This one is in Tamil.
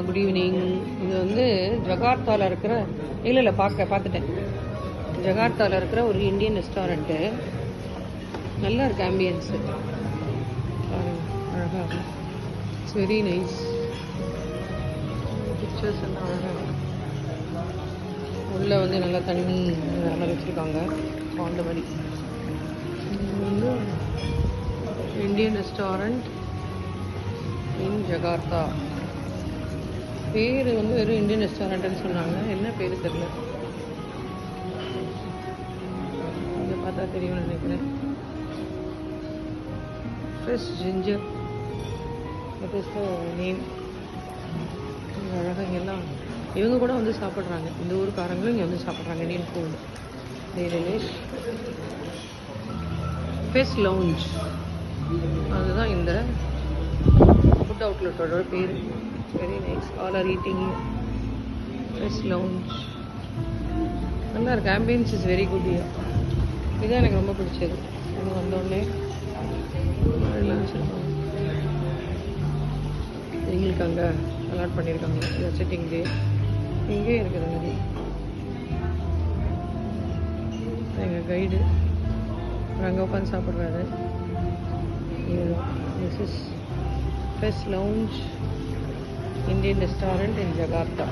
Good evening. இது வந்து ஜகார்த்தாவில் இருக்கிற இல்லை பார்த்துட்டேன். ஜகார்த்தாவில் இருக்கிற ஒரு இந்தியன் ரெஸ்டாரண்ட்டு. நல்லா இருக்கு ஆம்பியன்ஸு. அழகாக இட்ஸ் வெரி நைஸ். பிக்சர்ஸ் எல்லாம் அழகாக உள்ளே வந்து நல்லா தண்ணி நல்லா வச்சுருக்காங்க பாண்ட மாதிரி. இது வந்து இந்தியன் ரெஸ்டாரண்ட் இன் ஜகார்த்தா. பேர் வந்து வெறும் இந்தியன் ரெஸ்டாரண்ட்னு சொன்னாங்க. என்ன பேர் தெரியல. இதை பார்த்தா தெரியும்னு நினைக்கிறேன். Fresh ginger that is the name. அழகாக எல்லாம் இவங்க கூட வந்து சாப்பிட்றாங்க. இந்த ஊருக்காரங்களும் இங்கே வந்து சாப்பிட்றாங்க Indian food. Relish Fez Lounge, அதுதான் இந்த ஃபுட் அவுட்லெட்டோட பேர். Very nice. All are eating Fez Lounge. நல்லா இருக்கு. Ambience is very good. இதுதான் எனக்கு ரொம்ப பிடிச்சது. இங்கே வந்தோடனே எங்களுக்கு அங்கே அலாட் பண்ணியிருக்காங்க சிட்டிங் டே. இங்கே இருக்குது மாதிரி. எங்கள் கைடு அங்கே உட்காந்து சாப்பிட்றாரு. This is Fez Lounge Indian restaurant in Jakarta.